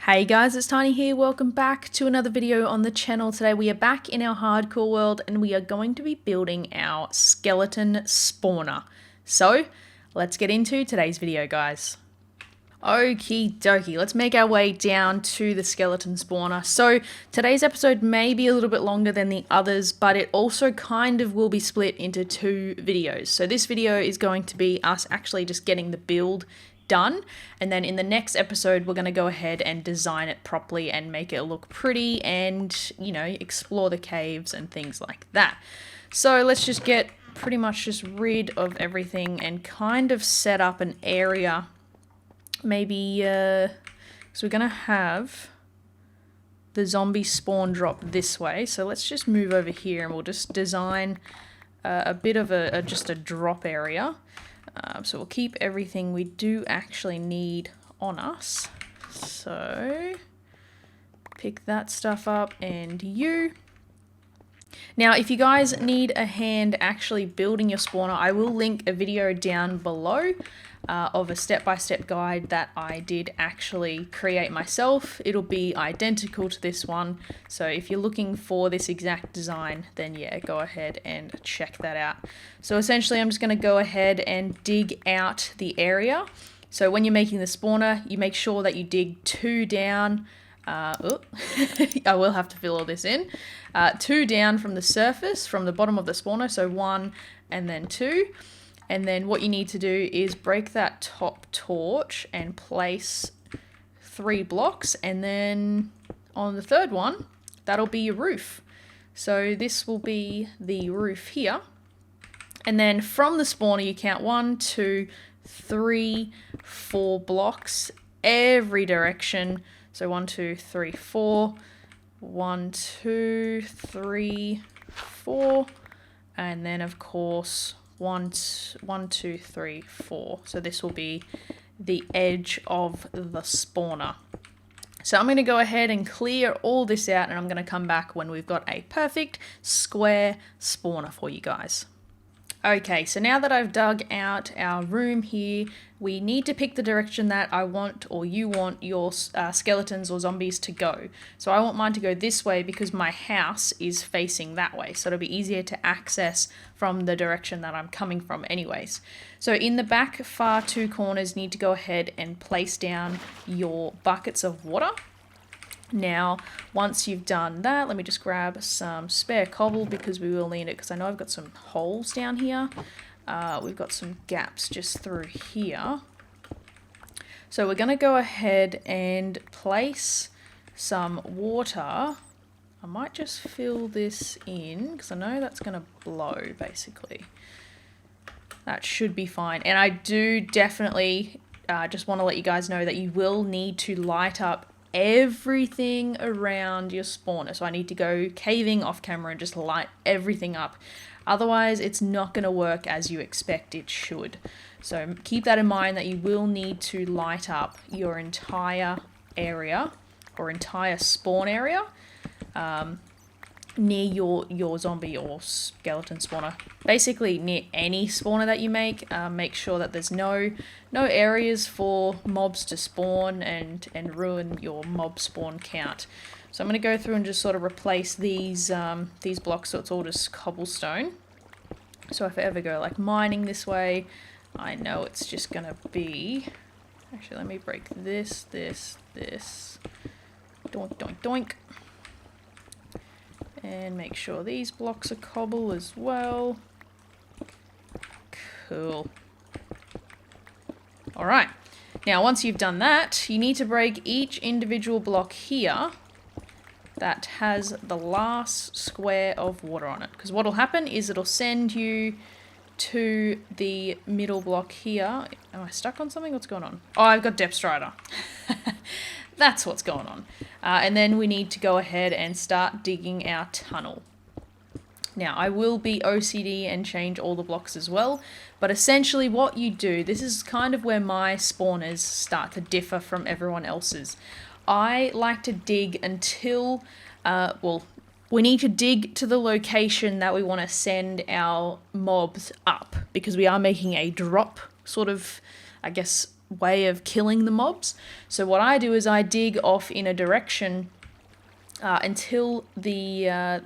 Hey guys, it's Tiny here. Welcome back to another video on the channel. Today we are back in our hardcore world and we are going to be building our skeleton spawner. So let's get into today's video, guys. Okie dokie, let's make our way down to the skeleton spawner. So today's episode may be a little bit longer than the others, but it also kind of will be split into two videos. So this video is going to be us actually just getting the build done, and then in the next episode we're going to go ahead and design it properly and make it look pretty and, you know, explore the caves and things like that. So let's just get pretty much just rid of everything and kind of set up an area. Maybe so we're going to have the zombie spawn drop this way, so let's just move over here and we'll just design a bit of just a drop area. So we'll keep everything we do actually need on us. So pick that stuff up and you. Now, if you guys need a hand actually building your spawner, I will link a video down below of a step-by-step guide that I did actually create myself. It'll be identical to this one. So if you're looking for this exact design, then yeah, go ahead and check that out. So essentially, I'm just going to go ahead and dig out the area. So when you're making the spawner, you make sure that you dig 2 down. I will have to fill all this in. 2 down from the surface, from the bottom of the spawner, so 1 and then 2. And then what you need to do is break that top torch and place 3 blocks, and then on the third one, that'll be your roof. So this will be the roof here. And then from the spawner, you count 1, 2, 3, 4 blocks every direction. So 1, 2, 3, 4, 1, 2, 3, 4, and then of course 1, 2, 3, 4. So this will be the edge of the spawner. So I'm going to go ahead and clear all this out, and I'm going to come back when we've got a perfect square spawner for you guys. Okay, so now that I've dug out our room here, we need to pick the direction that I want, or you want, your skeletons or zombies to go. So I want mine to go this way because my house is facing that way. So it'll be easier to access from the direction that I'm coming from anyways. So in the back far 2 corners, you need to go ahead and place down your buckets of water. Now, once you've done that, let me just grab some spare cobble because we will need it, because I know I've got some holes down here. We've got some gaps just through here. So we're going to go ahead and place some water. I might just fill this in because I know that's going to blow, basically. That should be fine. And I do definitely just want to let you guys know that you will need to light up everything around your spawner. So I need to go caving off camera and just light everything up. Otherwise, it's not going to work as you expect it should. So keep that in mind, that you will need to light up your entire area or entire spawn area near your zombie or skeleton spawner. Basically near any spawner that you make. Make sure that there's no areas for mobs to spawn and ruin your mob spawn count. So I'm going to go through and just sort of replace these blocks, so it's all just cobblestone. So if I ever go like mining this way, I know it's just going to be... Actually, let me break this. Doink, doink, doink. And make sure these blocks are cobble as well. Cool. Alright. Now, once you've done that, you need to break each individual block here that has the last square of water on it. Because what will happen is it'll send you to the middle block here. Am I stuck on something? What's going on? Oh, I've got Depth Strider. That's what's going on. And then we need to go ahead and start digging our tunnel. Now, I will be OCD and change all the blocks as well, but essentially what you do, this is kind of where my spawners start to differ from everyone else's. I like to dig until, we need to dig to the location that we want to send our mobs up, because we are making a drop sort of, I guess, way of killing the mobs. So what I do is I dig off in a direction until the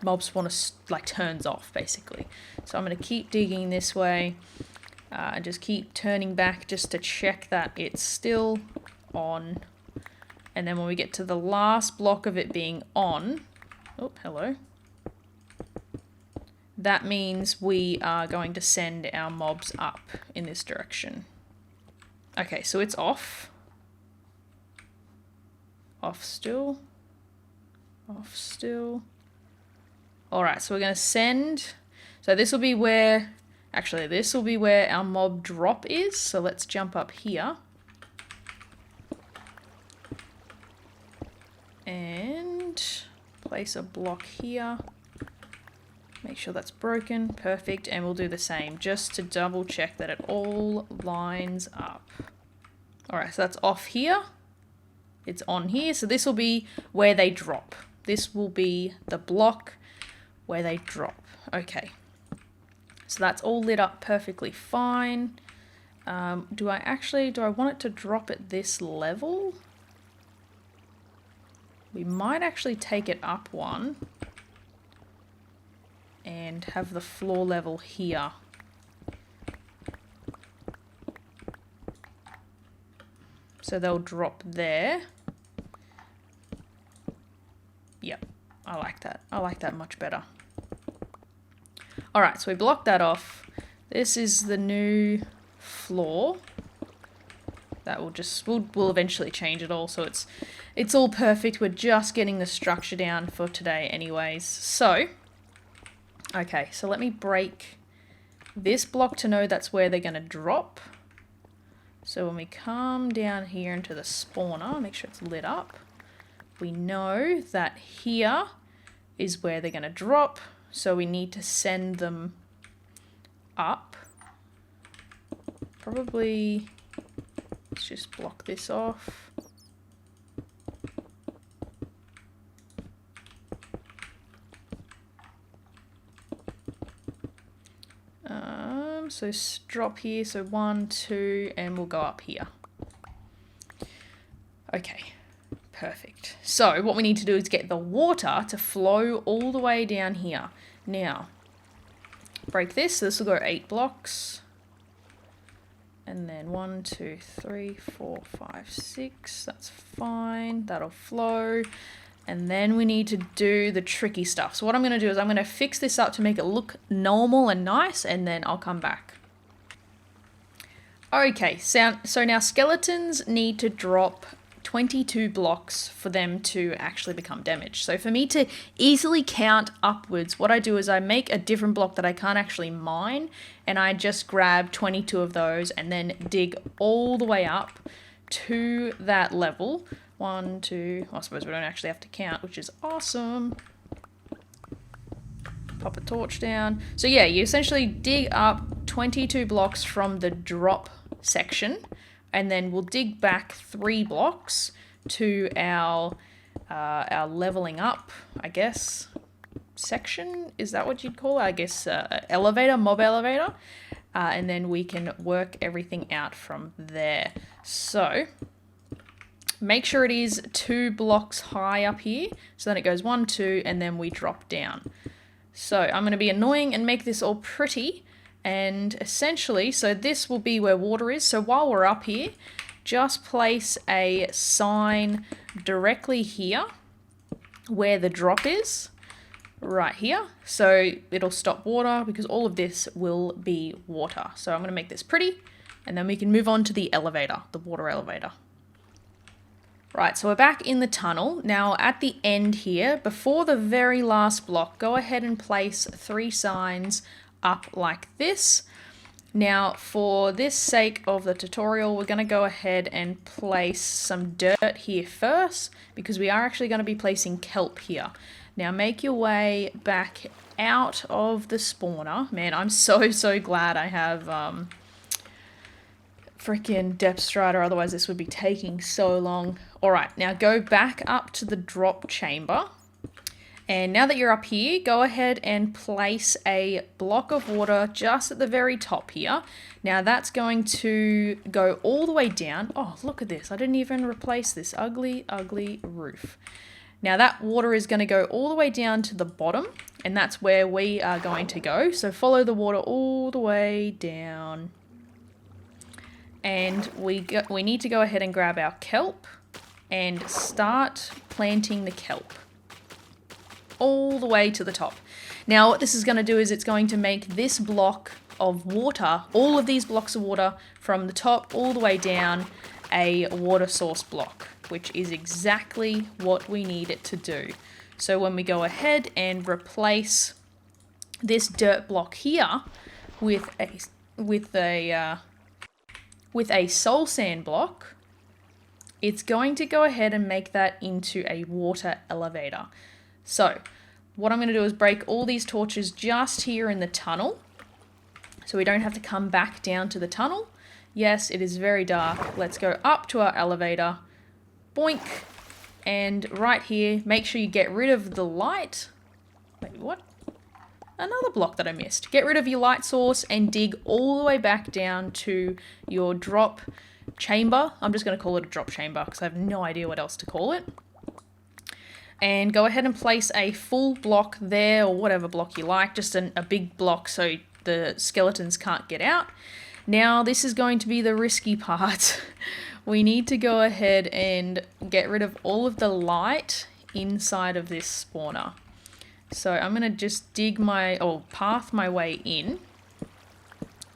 mob spawner like turns off, basically. So I'm going to keep digging this way and just keep turning back just to check that it's still on. And then when we get to the last block of it being on, oh, hello. That means we are going to send our mobs up in this direction. Okay, so it's off. Off still. Off still. Alright, so we're going to send... So this will be where... Actually, this will be where our mob drop is. So let's jump up here. And place a block here. Make sure that's broken. Perfect. And we'll do the same just to double check that it all lines up. Alright, so that's off here. It's on here. So this will be where they drop. This will be the block where they drop. Okay. So that's all lit up perfectly fine. Do I want it to drop at this level? We might actually take it up one and have the floor level here. So they'll drop there. Yep, I like that. I like that much better. Alright, so we blocked that off. This is the new floor. That will just, we'll eventually change it all, so it's all perfect. We're just getting the structure down for today anyways. So, okay, so let me break this block to know that's where they're going to drop. So when we come down here into the spawner, make sure it's lit up, we know that here is where they're going to drop. So we need to send them up. Probably, let's just block this off. So drop here, so 1, 2, and we'll go up here. Okay, perfect. So what we need to do is get the water to flow all the way down here. Now, break this, so this will go 8 blocks. And then 1, 2, 3, 4, 5, 6, that's fine, that'll flow. And then we need to do the tricky stuff. So what I'm going to do is I'm going to fix this up to make it look normal and nice, and then I'll come back. Okay, so now skeletons need to drop 22 blocks for them to actually become damaged. So for me to easily count upwards, what I do is I make a different block that I can't actually mine, and I just grab 22 of those and then dig all the way up to that level. 1, 2, I suppose we don't actually have to count, which is awesome. Pop a torch down. So yeah, you essentially dig up 22 blocks from the drop section, and then we'll dig back 3 blocks to our leveling up, I guess, section. Is that what you'd call it? I guess elevator, mob elevator. And then we can work everything out from there. So make sure it is 2 blocks high up here. So then it goes 1, 2, and then we drop down. So I'm going to be annoying and make this all pretty. And essentially, so this will be where water is. So while we're up here, just place a sign directly here where the drop is, right here. So it'll stop water because all of this will be water. So I'm going to make this pretty, and then we can move on to the elevator, the water elevator. Right, so we're back in the tunnel. Now at the end here, before the very last block, go ahead and place 3 signs up like this. Now for this sake of the tutorial, we're going to go ahead and place some dirt here first, because we are actually going to be placing kelp here. Now make your way back out of the spawner. Man, I'm so glad I have freaking depth strider, otherwise this would be taking so long. Alright, now go back up to the drop chamber, And now that you're up here, go ahead and place a block of water just at the very top here. Now that's going to go all the way down. Oh, look at this. I didn't even replace this ugly, ugly roof. Now that water is going to go all the way down to the bottom, and that's where we are going to go. So follow the water all the way down. And we need to go ahead and grab our kelp and start planting the kelp all the way to the top. Now what this is going to do is it's going to make this block of water, all of these blocks of water from the top all the way down, a water source block, which is exactly what we need it to do. So when we go ahead and replace this dirt block here with a soul sand block, it's going to go ahead and make that into a water elevator. So what I'm going to do is break all these torches just here in the tunnel, so we don't have to come back down to the tunnel. Yes, it is very dark. Let's go up to our elevator. Boink. And right here, make sure you get rid of the light. Wait, what? Another block that I missed. Get rid of your light source and dig all the way back down to your drop chamber. I'm just going to call it a drop chamber because I have no idea what else to call it. And go ahead and place a full block there, or whatever block you like, just a big block so the skeletons can't get out. Now this is going to be the risky part. We need to go ahead and get rid of all of the light inside of this spawner. So I'm going to just path my way in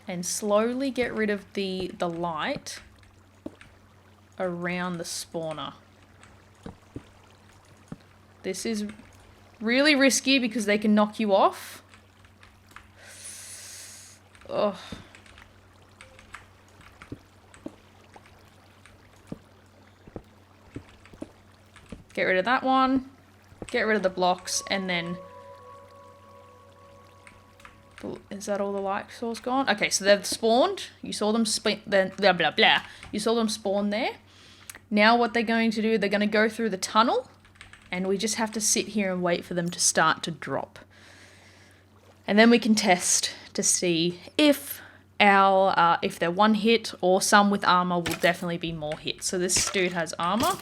and slowly get rid of the light around the spawner. This is really risky because they can knock you off. Ugh. Get rid of that one. Get rid of the blocks, and then... Is that all the light source gone? Okay, so they've spawned. You saw them blah, blah, blah. You saw them spawn there. Now what they're going to do, they're going to go through the tunnel, and we just have to sit here and wait for them to start to drop. And then we can test to see if if they're one hit, or some with armor will definitely be more hits. So this dude has armor.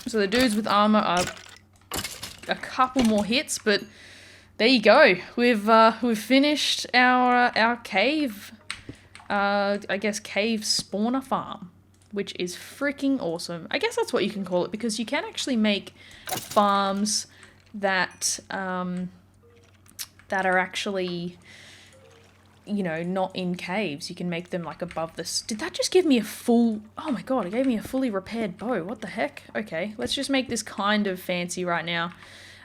So the dudes with armor are a couple more hits, but there you go. We've finished our cave, I guess cave spawner farm, which is freaking awesome. I guess that's what you can call it, because you can actually make farms that that are actually, you know, not in caves. You can make them like above this. Did that just give me a full... Oh my god, it gave me a fully repaired bow. What the heck? Okay, let's just make this kind of fancy right now.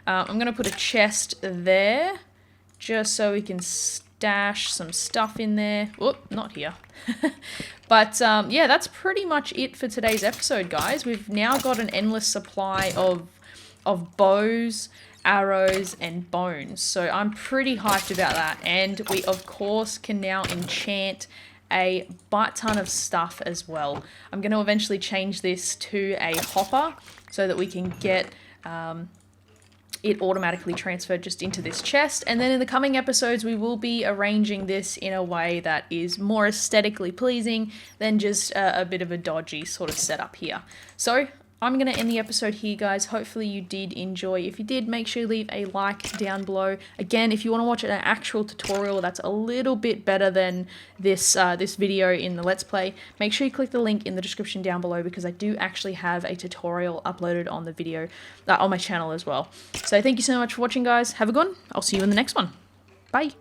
I'm going to put a chest there, just so we can stash some stuff in there. Whoop, not here. But yeah, that's pretty much it for today's episode, guys. We've now got an endless supply of bows, arrows, and bones. So I'm pretty hyped about that. And we, of course, can now enchant a butt ton of stuff as well. I'm going to eventually change this to a hopper so that we can get... it automatically transferred just into this chest, and then in the coming episodes we will be arranging this in a way that is more aesthetically pleasing than just a bit of a dodgy sort of setup here. So I'm going to end the episode here, guys. Hopefully you did enjoy. If you did, make sure you leave a like down below. Again, if you want to watch an actual tutorial that's a little bit better than this this video in the Let's Play, make sure you click the link in the description down below, because I do actually have a tutorial uploaded on the video, on my channel as well. So thank you so much for watching, guys. Have a good one. I'll see you in the next one. Bye.